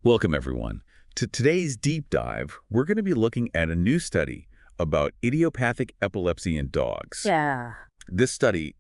Welcome, everyone. To today's deep dive, we're going to be looking at a new study about idiopathic epilepsy in dogs. Yeah. This study,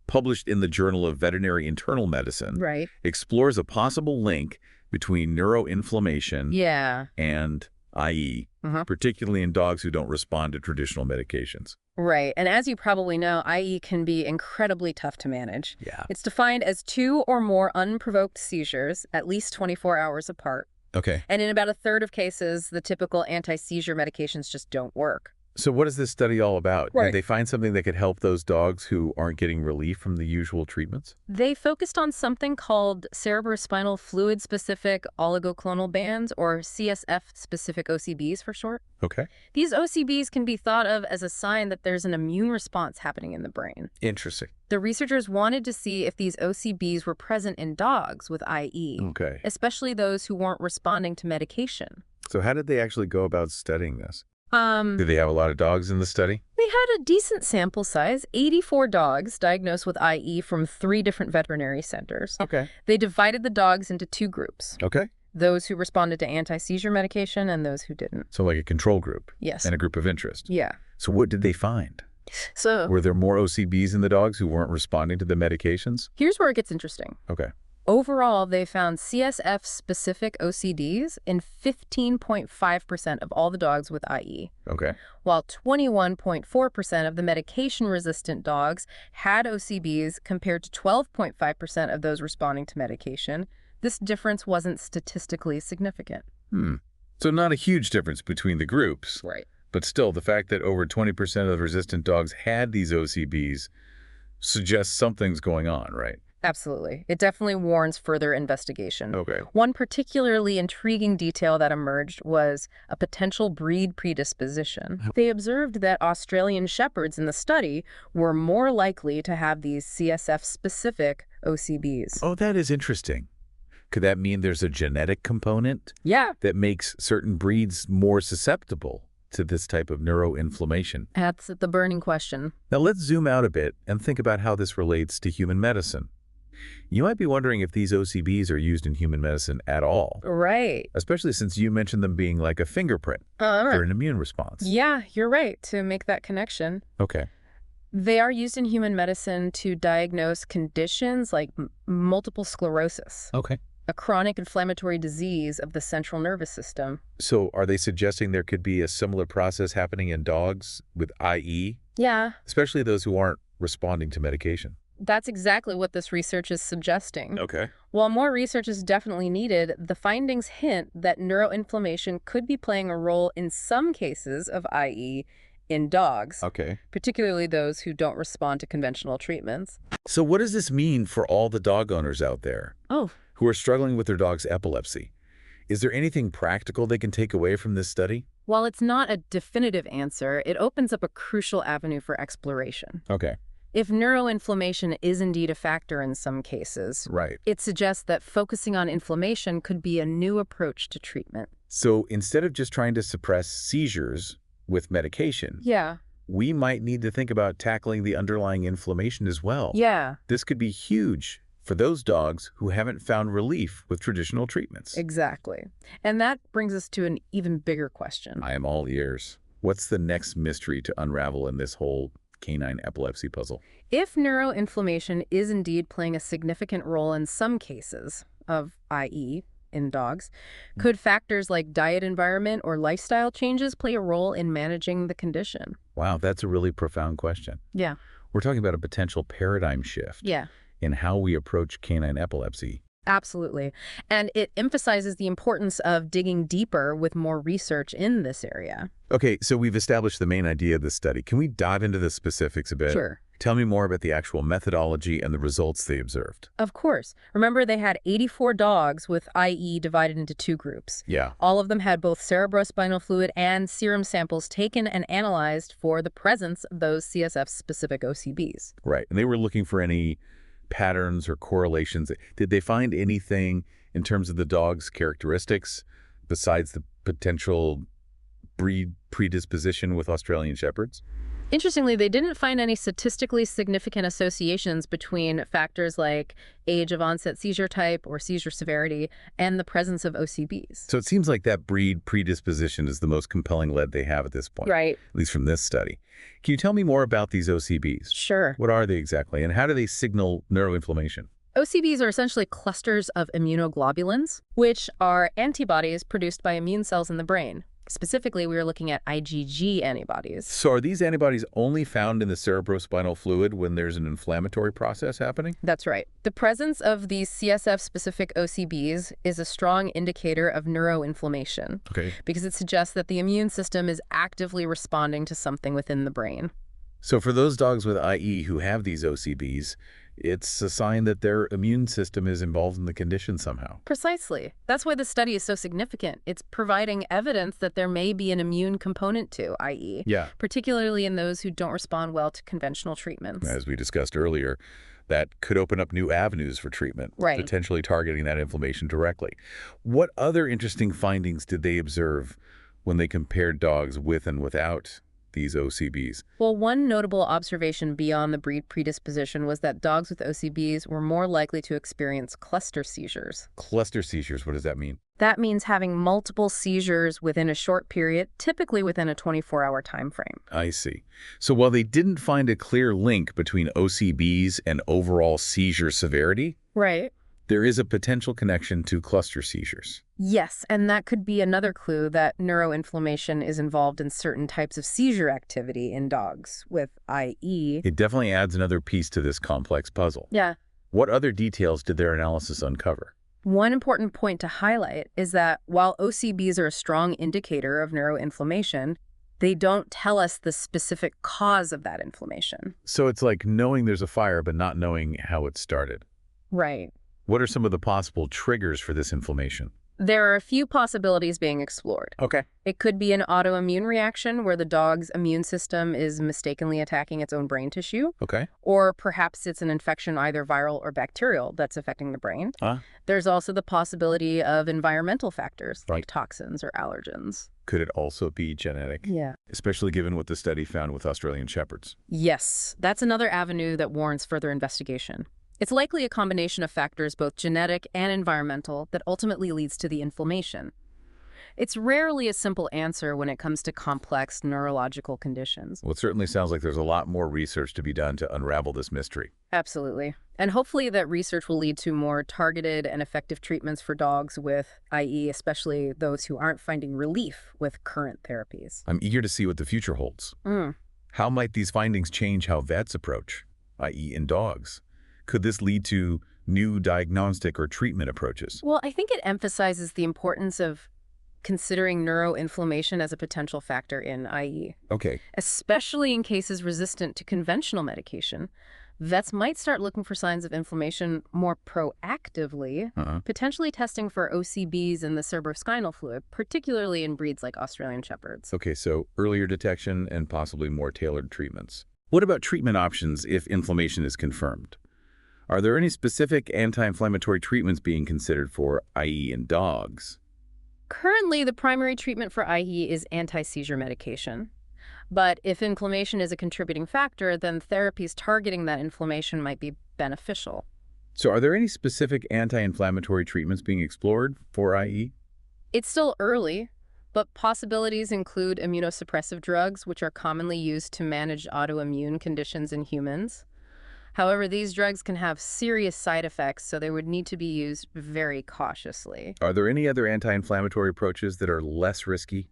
published in the Journal of Veterinary Internal Medicine, Right. explores a possible link between neuroinflammation Yeah. and IE, particularly in dogs who don't respond to traditional medications. Right. And as you probably know, IE can be incredibly tough to manage. Yeah. It's defined as 2 or more unprovoked seizures, at least 24 hours apart. Okay. And in about a third of cases, the typical anti-seizure medications just don't work. So what is this study all about? Right. Did they find something that could help those dogs who aren't getting relief from the usual treatments? They focused on something called cerebrospinal fluid-specific oligoclonal bands, or CSF-specific OCBs for short. Okay. These OCBs can be thought of as a sign that there's an immune response happening in the brain. Interesting. The researchers wanted to see if these OCBs were present in dogs with IE, Okay. especially those who weren't responding to medication. So how did they actually go about studying this? Did they have a lot of dogs in the study? They had a decent sample size, 84 dogs diagnosed with IE from 3 different veterinary centers. Okay. They divided the dogs into 2 groups, Okay. those who responded to anti-seizure medication and those who didn't. So like a control group Yes. and a group of interest. Yeah. So what did they find? So Were there more OCBs in the dogs who weren't responding to the medications? here's where it gets interesting. Okay. Overall, they found CSF-specific OCDs in 15.5% of all the dogs with IE, Okay. while 21.4% of the medication-resistant dogs had OCBs compared to 12.5% of those responding to medication. This difference wasn't statistically significant. So not a huge difference between the groups, Right. but still the fact that over 20% of the resistant dogs had these OCBs suggests something's going on, right? Absolutely. It definitely warrants further investigation. Okay. One particularly intriguing detail that emerged was a potential breed predisposition. They observed that Australian Shepherds in the study were more likely to have these CSF-specific OCBs. Oh, that is interesting. Could that mean there's a genetic component Yeah, that makes certain breeds more susceptible to this type of neuroinflammation? that's the burning question. Now let's zoom out a bit and think about how this relates to human medicine. You might be wondering if these OCBs are used in human medicine at all, Right. especially since you mentioned them being like a fingerprint for an immune response. Yeah, you're right to make that connection. Okay. They are used in human medicine to diagnose conditions like multiple sclerosis, Okay. a chronic inflammatory disease of the central nervous system. So are they suggesting there could be a similar process happening in dogs with IE, Yeah, especially those who aren't responding to medication? that's exactly what this research is suggesting. Okay. While more research is definitely needed, the findings hint that neuroinflammation could be playing a role in some cases of IE in dogs, Okay. particularly those who don't respond to conventional treatments. So what does this mean for all the dog owners out there Oh, who are struggling with their dog's epilepsy? Is there anything practical they can take away from this study? while it's not a definitive answer, it opens up a crucial avenue for exploration. Okay. If neuroinflammation is indeed a factor in some cases, Right. it suggests that focusing on inflammation could be a new approach to treatment. So instead of just trying to suppress seizures with medication, Yeah. we might need to think about tackling the underlying inflammation as well. Yeah, This could be huge for those dogs who haven't found relief with traditional treatments. exactly. And that brings us to an even bigger question. I am all ears. What's the next mystery to unravel in this whole canine epilepsy puzzle? If neuroinflammation is indeed playing a significant role in some cases of IE in dogs, could factors like diet environment or lifestyle changes play a role in managing the condition? Wow, that's a really profound question. Yeah. We're talking about a potential paradigm shift Yeah. in how we approach canine epilepsy. Absolutely. And it emphasizes the importance of digging deeper with more research in this area. Okay, so we've established the main idea of this study. Can we dive into the specifics a bit? Sure. Tell me more about the actual methodology and the results they observed. Of course. Remember, they had 84 dogs with IE divided into 2 groups. Yeah. All of them had both cerebrospinal fluid and serum samples taken and analyzed for the presence of those CSF-specific OCBs. Right. And they were looking for any patterns or correlations. Did they find anything in terms of the dog's characteristics besides the potential breed predisposition with Australian Shepherds? Interestingly, they didn't find any statistically significant associations between factors like age of onset seizure type or seizure severity and the presence of OCBs. So it seems like that breed predisposition is the most compelling lead they have at this point, Right. at least from this study. Can you tell me more about these OCBs? Sure. What are they exactly, and how do they signal neuroinflammation? OCBs are essentially clusters of immunoglobulins, which are antibodies produced by immune cells in the brain. Specifically, we were looking at IgG antibodies. So are these antibodies only found in the cerebrospinal fluid when there's an inflammatory process happening? That's right. The presence of these CSF-specific OCBs is a strong indicator of neuroinflammation because it suggests that the immune system is actively responding to something within the brain. So for those dogs with IE who have these OCBs, it's a sign that their immune system is involved in the condition somehow. Precisely. That's why this study is so significant. It's providing evidence that there may be an immune component to IE, particularly in those who don't respond well to conventional treatments. As we discussed earlier, that could open up new avenues for treatment, potentially targeting that inflammation directly. What other interesting findings did they observe when they compared dogs with and without these OCBs? Well, one notable observation beyond the breed predisposition was that dogs with OCBs were more likely to experience cluster seizures. Cluster seizures, what does that mean? That means having multiple seizures within a short period, typically within a 24-hour time frame. I see. So while they didn't find a clear link between OCBs and overall seizure severity, there is a potential connection to cluster seizures. Yes, and that could be another clue that neuroinflammation is involved in certain types of seizure activity in dogs with IE. It definitely adds another piece to this complex puzzle. Yeah. What other details did their analysis uncover? One important point to highlight is that while OCBs are a strong indicator of neuroinflammation, they don't tell us the specific cause of that inflammation. So it's like knowing there's a fire but not knowing how it started. Right. What are some of the possible triggers for this inflammation? There are a few possibilities being explored. It could be an autoimmune reaction where the dog's immune system is mistakenly attacking its own brain tissue. Or perhaps it's an infection, either viral or bacterial, that's affecting the brain. There's also the possibility of environmental factors like toxins or allergens. Could it also be genetic? Yeah. Especially given what the study found with Australian Shepherds. Yes, that's another avenue that warrants further investigation. It's likely a combination of factors, both genetic and environmental, that ultimately leads to the inflammation. It's rarely a simple answer when it comes to complex neurological conditions. Well, it certainly sounds like there's a lot more research to be done to unravel this mystery. Absolutely. And hopefully that research will lead to more targeted and effective treatments for dogs with IE, especially those who aren't finding relief with current therapies. I'm eager to see what the future holds. How might these findings change how vets approach IE in dogs? Could this lead to new diagnostic or treatment approaches? Well, I think it emphasizes the importance of considering neuroinflammation as a potential factor in IE. Especially in cases resistant to conventional medication. Vets might start looking for signs of inflammation more proactively, potentially testing for OCBs in the cerebrospinal fluid, particularly in breeds like Australian Shepherds. So earlier detection and possibly more tailored treatments. What about treatment options if inflammation is confirmed? Are there any specific anti-inflammatory treatments being considered for IE in dogs? Currently, the primary treatment for IE is anti-seizure medication. But if inflammation is a contributing factor, then therapies targeting that inflammation might be beneficial. So are there any specific anti-inflammatory treatments being explored for IE? It's still early, but possibilities include immunosuppressive drugs, which are commonly used to manage autoimmune conditions in humans. However, these drugs can have serious side effects, so they would need to be used very cautiously. Are there any other anti-inflammatory approaches that are less risky?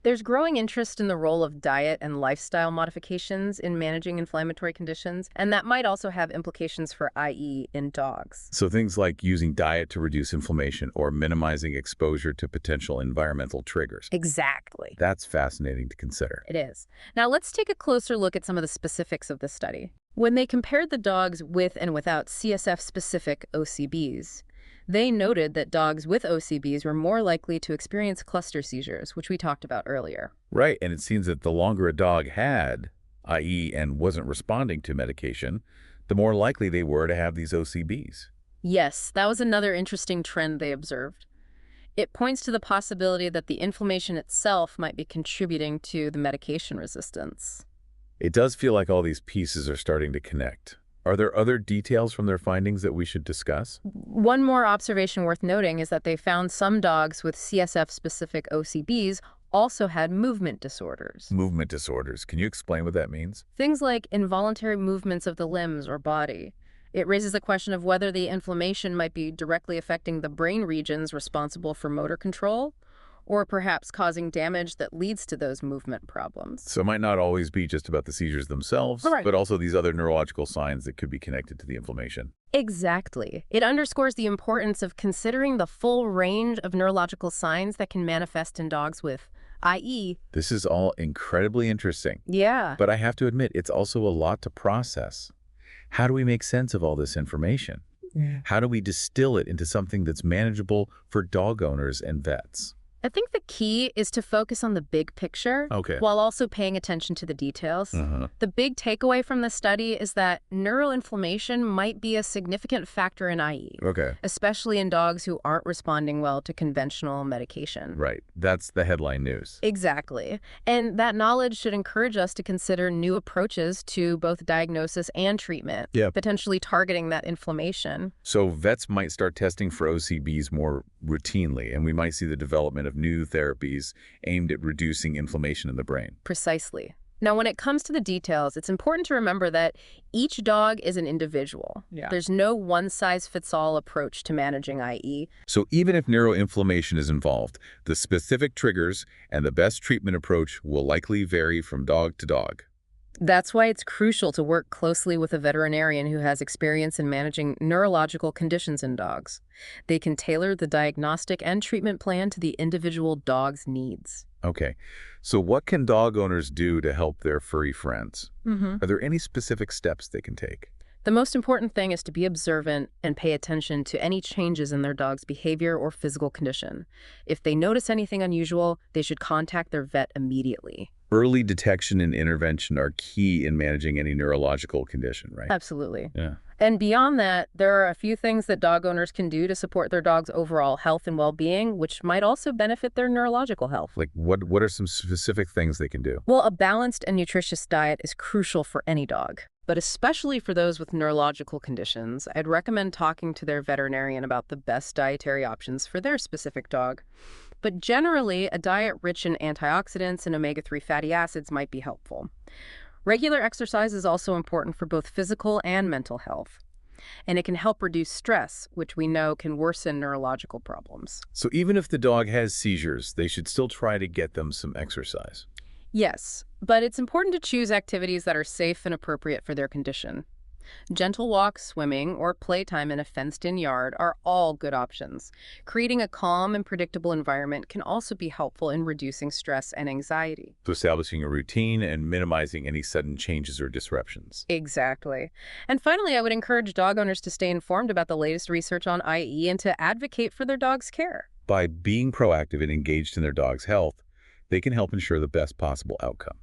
There's growing interest in the role of diet and lifestyle modifications in managing inflammatory conditions, and that might also have implications for IE in dogs. So things like using diet to reduce inflammation or minimizing exposure to potential environmental triggers. Exactly. That's fascinating to consider. It is. Now let's take a closer look at some of the specifics of this study. When they compared the dogs with and without CSF-specific OCBs, they noted that dogs with OCBs were more likely to experience cluster seizures, which we talked about earlier. Right, and it seems that the longer a dog had IE and wasn't responding to medication, the more likely they were to have these OCBs. Yes, that was another interesting trend they observed. It points to the possibility that the inflammation itself might be contributing to the medication resistance. It does feel like all these pieces are starting to connect. Are there other details from their findings that we should discuss? One more observation worth noting is that they found some dogs with CSF-specific OCBs also had movement disorders. Movement disorders. Can you explain what that means? Things like involuntary movements of the limbs or body. It raises the question of whether the inflammation might be directly affecting the brain regions responsible for motor control, or perhaps causing damage that leads to those movement problems. So it might not always be just about the seizures themselves, but also these other neurological signs that could be connected to the inflammation. Exactly. It underscores the importance of considering the full range of neurological signs that can manifest in dogs with IE. This is all incredibly interesting. Yeah. But I have to admit, it's also a lot to process. How do we make sense of all this information? How do we distill it into something that's manageable for dog owners and vets? I think the key is to focus on the big picture while also paying attention to the details. The big takeaway from the study is that neuroinflammation might be a significant factor in IE, especially in dogs who aren't responding well to conventional medication. Right. That's the headline news. Exactly. And that knowledge should encourage us to consider new approaches to both diagnosis and treatment, potentially targeting that inflammation. So vets might start testing for OCBs more routinely, and we might see the development of new therapies aimed at reducing inflammation in the brain. Precisely. Now, when it comes to the details, it's important to remember that each dog is an individual. There's no one-size-fits-all approach to managing IE. So even if neuroinflammation is involved, the specific triggers and the best treatment approach will likely vary from dog to dog. That's why it's crucial to work closely with a veterinarian who has experience in managing neurological conditions in dogs. They can tailor the diagnostic and treatment plan to the individual dog's needs. Okay, so what can dog owners do to help their furry friends? Are there any specific steps they can take? The most important thing is to be observant and pay attention to any changes in their dog's behavior or physical condition. If they notice anything unusual, they should contact their vet immediately. Early detection and intervention are key in managing any neurological condition, right? Absolutely. Yeah. And beyond that, there are a few things that dog owners can do to support their dog's overall health and well-being, which might also benefit their neurological health. Like what are some specific things they can do? Well, a balanced and nutritious diet is crucial for any dog. But especially for those with neurological conditions, I'd recommend talking to their veterinarian about the best dietary options for their specific dog. But generally, a diet rich in antioxidants and omega-3 fatty acids might be helpful. Regular exercise is also important for both physical and mental health. And it can help reduce stress, which we know can worsen neurological problems. So even if the dog has seizures, they should still try to get them some exercise. Yes, but it's important to choose activities that are safe and appropriate for their condition. Gentle walks, swimming, or playtime in a fenced-in yard are all good options. Creating a calm and predictable environment can also be helpful in reducing stress and anxiety. So establishing a routine and minimizing any sudden changes or disruptions. Exactly. And finally, I would encourage dog owners to stay informed about the latest research on IE and to advocate for their dog's care. By being proactive and engaged in their dog's health, they can help ensure the best possible outcome.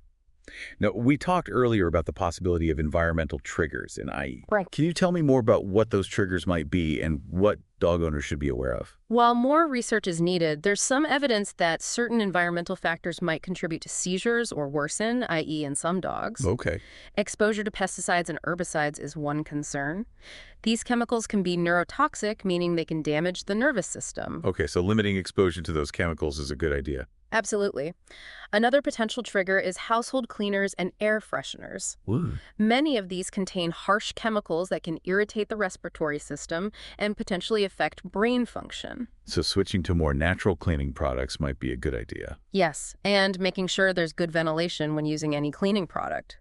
Now, we talked earlier about the possibility of environmental triggers in IE. Right. Can you tell me more about what those triggers might be and what dog owners should be aware of? While more research is needed, there's some evidence that certain environmental factors might contribute to seizures or worsen, i.e. in some dogs. Okay. Exposure to pesticides and herbicides is one concern. These chemicals can be neurotoxic, meaning they can damage the nervous system. Okay, so limiting exposure to those chemicals is a good idea. Absolutely. Another potential trigger is household cleaners and air fresheners. Ooh. Many of these contain harsh chemicals that can irritate the respiratory system and potentially affect brain function. So switching to more natural cleaning products might be a good idea. Yes, and making sure there's good ventilation when using any cleaning product.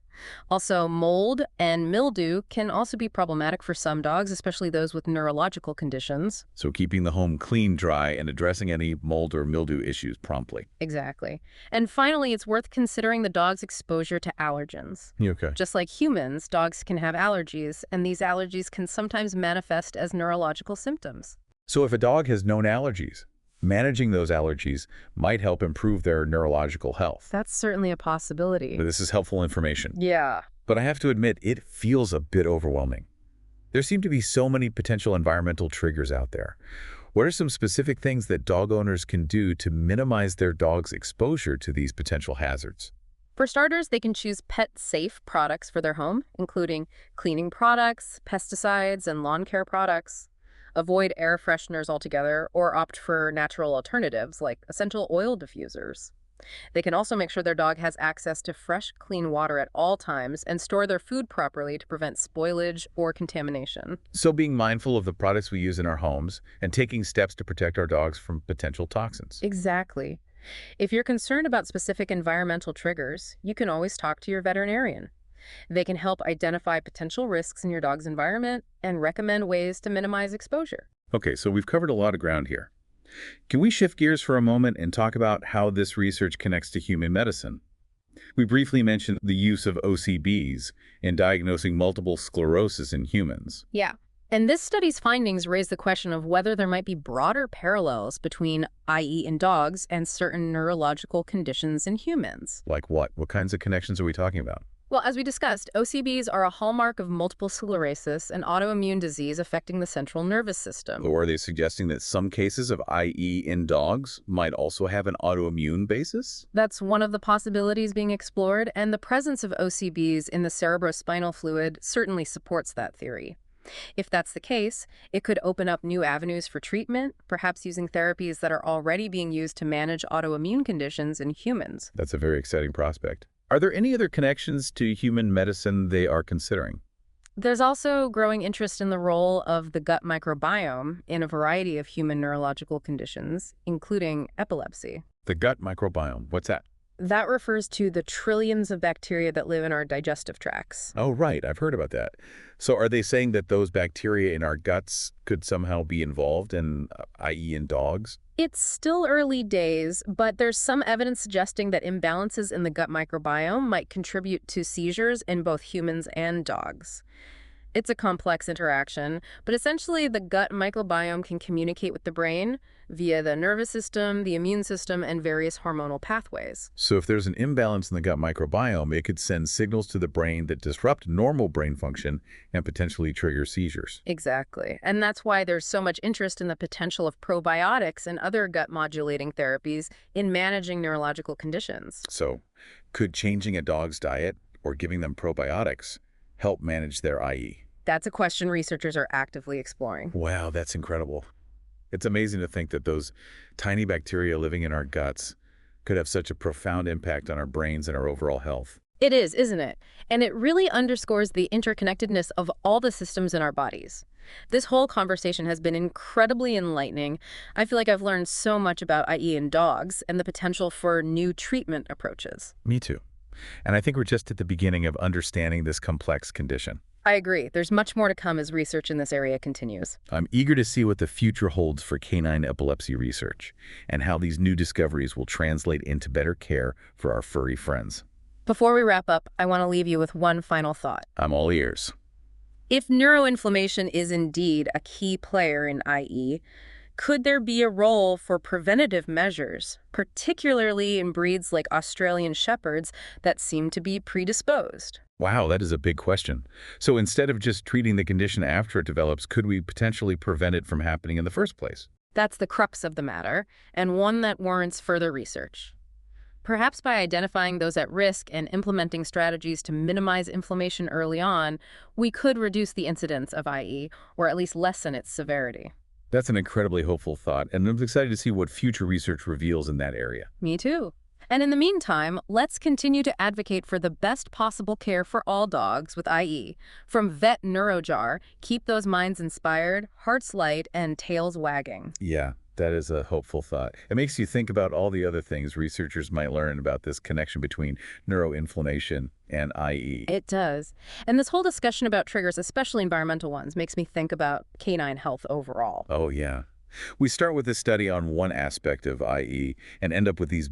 Also, mold and mildew can also be problematic for some dogs, especially those with neurological conditions. So keeping the home clean, dry, and addressing any mold or mildew issues promptly. Exactly. And finally, it's worth considering the dog's exposure to allergens. Okay. Just like humans, dogs can have allergies, and these allergies can sometimes manifest as neurological symptoms. So if a dog has known allergies, managing those allergies might help improve their neurological health. That's certainly a possibility. This is helpful information. Yeah. But I have to admit, it feels a bit overwhelming. There seem to be so many potential environmental triggers out there. What are some specific things that dog owners can do to minimize their dog's exposure to these potential hazards? For starters, they can choose pet-safe products for their home, including cleaning products, pesticides, and lawn care products. Avoid air fresheners altogether or opt for natural alternatives like essential oil diffusers. They can also make sure their dog has access to fresh, clean water at all times and store their food properly to prevent spoilage or contamination. So being mindful of the products we use in our homes and taking steps to protect our dogs from potential toxins. Exactly. If you're concerned about specific environmental triggers, you can always talk to your veterinarian. They can help identify potential risks in your dog's environment and recommend ways to minimize exposure. Okay, so we've covered a lot of ground here. Can we shift gears for a moment and talk about how this research connects to human medicine? We briefly mentioned the use of OCBs in diagnosing multiple sclerosis in humans. Yeah. And this study's findings raise the question of whether there might be broader parallels between IE in dogs and certain neurological conditions in humans. Like what? What kinds of connections are we talking about? Well, as we discussed, OCBs are a hallmark of multiple sclerosis, an autoimmune disease affecting the central nervous system. Or are they suggesting that some cases of IE in dogs might also have an autoimmune basis? That's one of the possibilities being explored, and the presence of OCBs in the cerebrospinal fluid certainly supports that theory. If that's the case, it could open up new avenues for treatment, perhaps using therapies that are already being used to manage autoimmune conditions in humans. That's a very exciting prospect. Are there any other connections to human medicine they are considering? There's also growing interest in the role of the gut microbiome in a variety of human neurological conditions, including epilepsy. The gut microbiome, what's that? That refers to the trillions of bacteria that live in our digestive tracts. Oh, right. I've heard about that. So are they saying that those bacteria in our guts could somehow be involved in IE in dogs? It's still early days, but there's some evidence suggesting that imbalances in the gut microbiome might contribute to seizures in both humans and dogs. It's a complex interaction, but essentially the gut microbiome can communicate with the brain via the nervous system, the immune system, and various hormonal pathways. So if there's an imbalance in the gut microbiome, it could send signals to the brain that disrupt normal brain function and potentially trigger seizures. Exactly. And that's why there's so much interest in the potential of probiotics and other gut-modulating therapies in managing neurological conditions. So could changing a dog's diet or giving them probiotics help manage their IE? That's a question researchers are actively exploring. Wow, that's incredible. It's amazing to think that those tiny bacteria living in our guts could have such a profound impact on our brains and our overall health. It is, isn't it? And it really underscores the interconnectedness of all the systems in our bodies. This whole conversation has been incredibly enlightening. I feel like I've learned so much about IE in dogs and the potential for new treatment approaches. Me too. And I think we're just at the beginning of understanding this complex condition. I agree. There's much more to come as research in this area continues. I'm eager to see what the future holds for canine epilepsy research and how these new discoveries will translate into better care for our furry friends. Before we wrap up, I want to leave you with one final thought. I'm all ears. If neuroinflammation is indeed a key player in IE, could there be a role for preventative measures, particularly in breeds like Australian Shepherds that seem to be predisposed? Wow, that is a big question. So instead of just treating the condition after it develops, could we potentially prevent it from happening in the first place? That's the crux of the matter, and one that warrants further research. Perhaps by identifying those at risk and implementing strategies to minimize inflammation early on, we could reduce the incidence of IE, or at least lessen its severity. That's an incredibly hopeful thought, and I'm excited to see what future research reveals in that area. Me too. And in the meantime, let's continue to advocate for the best possible care for all dogs with IE. From Vet NeuroJar, keep those minds inspired, hearts light, and tails wagging. Yeah, that is a hopeful thought. It makes you think about all the other things researchers might learn about this connection between neuroinflammation and IE. It does. And this whole discussion about triggers, especially environmental ones, makes me think about canine health overall. Oh, yeah. We start with this study on one aspect of IE and end up with these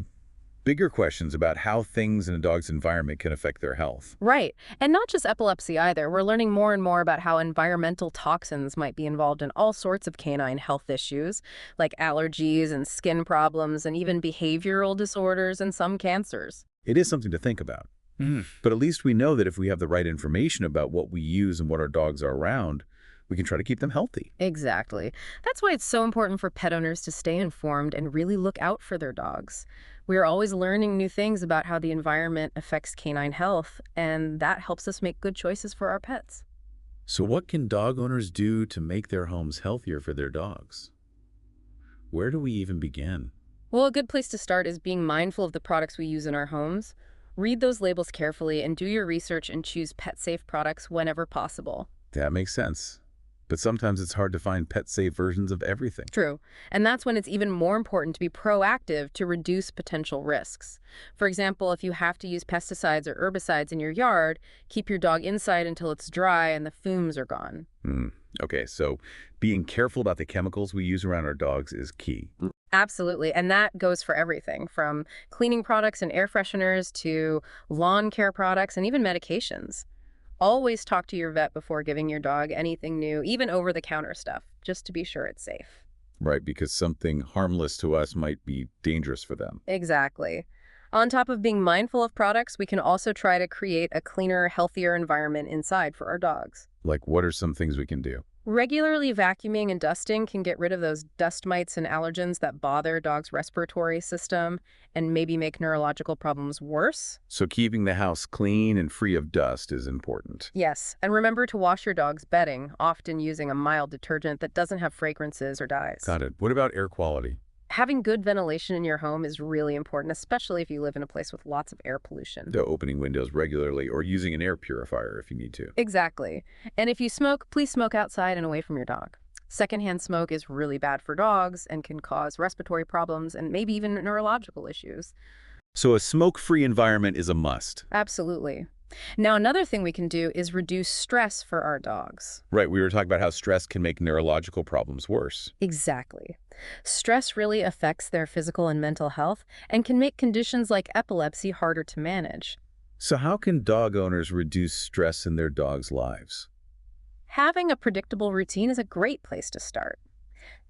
bigger questions about how things in a dog's environment can affect their health. Right. And not just epilepsy either. We're learning more and more about how environmental toxins might be involved in all sorts of canine health issues, like allergies and skin problems and even behavioral disorders and some cancers. It is something to think about. But at least we know that if we have the right information about what we use and what our dogs are around, we can try to keep them healthy. Exactly. That's why it's so important for pet owners to stay informed and really look out for their dogs. We are always learning new things about how the environment affects canine health, and that helps us make good choices for our pets. So what can dog owners do to make their homes healthier for their dogs? Where do we even begin? Well, a good place to start is being mindful of the products we use in our homes. Read those labels carefully and do your research and choose pet-safe products whenever possible. That makes sense. But sometimes it's hard to find pet-safe versions of everything. True. And that's when it's even more important to be proactive to reduce potential risks. For example, if you have to use pesticides or herbicides in your yard, keep your dog inside until it's dry and the fumes are gone. Okay, so being careful about the chemicals we use around our dogs is key. Absolutely. And that goes for everything from cleaning products and air fresheners to lawn care products and even medications. Always talk to your vet before giving your dog anything new, even over-the-counter stuff, just to be sure it's safe. Right, because something harmless to us might be dangerous for them. Exactly. On top of being mindful of products, we can also try to create a cleaner, healthier environment inside for our dogs. Like, what are some things we can do? Regularly vacuuming and dusting can get rid of those dust mites and allergens that bother dogs' respiratory system and maybe make neurological problems worse. So keeping the house clean and free of dust is important. Yes, and remember to wash your dog's bedding, often using a mild detergent that doesn't have fragrances or dyes. Got it. What about air quality? Having good ventilation in your home is really important, especially if you live in a place with lots of air pollution. The opening windows regularly or using an air purifier if you need to. Exactly. And if you smoke, please smoke outside and away from your dog. Secondhand smoke is really bad for dogs and can cause respiratory problems and maybe even neurological issues. So a smoke-free environment is a must. Absolutely. Now, another thing we can do is reduce stress for our dogs. Right, we were talking about how stress can make neurological problems worse. Exactly. Stress really affects their physical and mental health and can make conditions like epilepsy harder to manage. So how can dog owners reduce stress in their dogs' lives? Having a predictable routine is a great place to start.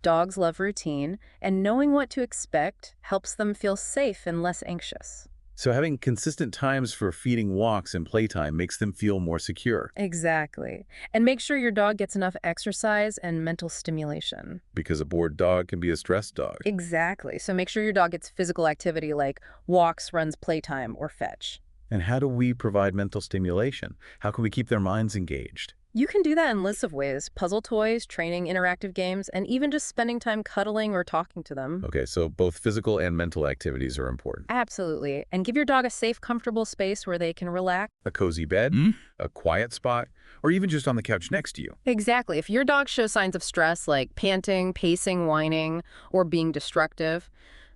Dogs love routine, and knowing what to expect helps them feel safe and less anxious. So having consistent times for feeding, walks, and playtime makes them feel more secure. Exactly. And make sure your dog gets enough exercise and mental stimulation. Because a bored dog can be a stressed dog. Exactly. So make sure your dog gets physical activity like walks, runs, playtime, or fetch. And how do we provide mental stimulation? How can we keep their minds engaged? You can do that in lists of ways: puzzle toys, training, interactive games, and even just spending time cuddling or talking to them. Okay, so both physical and mental activities are important. Absolutely. And give your dog a safe, comfortable space where they can relax. A cozy bed, a quiet spot, or even just on the couch next to you. Exactly. If your dog shows signs of stress like panting, pacing, whining, or being destructive,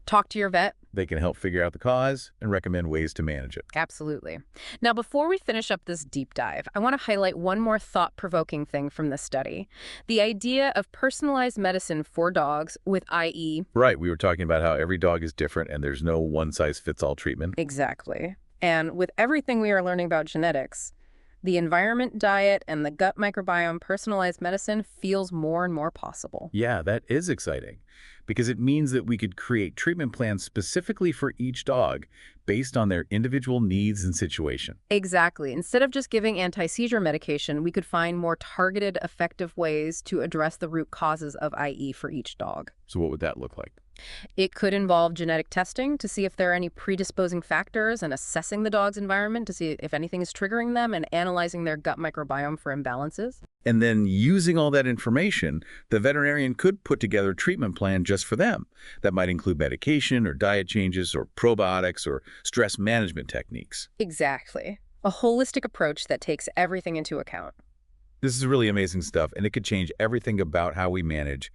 talk to your vet. They can help figure out the cause and recommend ways to manage it. Absolutely. Now, before we finish up this deep dive, I want to highlight one more thought-provoking thing from this study: the idea of personalized medicine for dogs with IE. Right, we were talking about how every dog is different and there's no one-size-fits-all treatment. Exactly. And with everything we are learning about genetics, the environment, diet, and the gut microbiome, personalized medicine feels more and more possible. Yeah, that is exciting, because it means that we could create treatment plans specifically for each dog based on their individual needs and situation. Exactly. Instead of just giving anti-seizure medication, we could find more targeted, effective ways to address the root causes of IE for each dog. So what would that look like? It could involve genetic testing to see if there are any predisposing factors, and assessing the dog's environment to see if anything is triggering them, and analyzing their gut microbiome for imbalances. And then using all that information, the veterinarian could put together a treatment plan just for them. That might include medication or diet changes or probiotics or stress management techniques. Exactly. A holistic approach that takes everything into account. This is really amazing stuff, and it could change everything about how we manage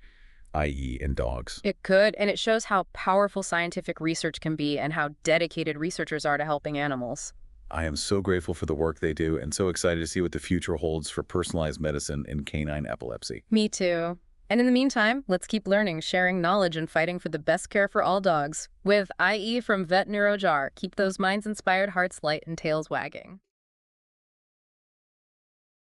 IE in dogs. It could, and it shows how powerful scientific research can be and how dedicated researchers are to helping animals. I am so grateful for the work they do and so excited to see what the future holds for personalized medicine in canine epilepsy. Me too. And in the meantime, let's keep learning, sharing knowledge, and fighting for the best care for all dogs. With IE from Vet NeuroJar, keep those minds inspired, hearts light, and tails wagging.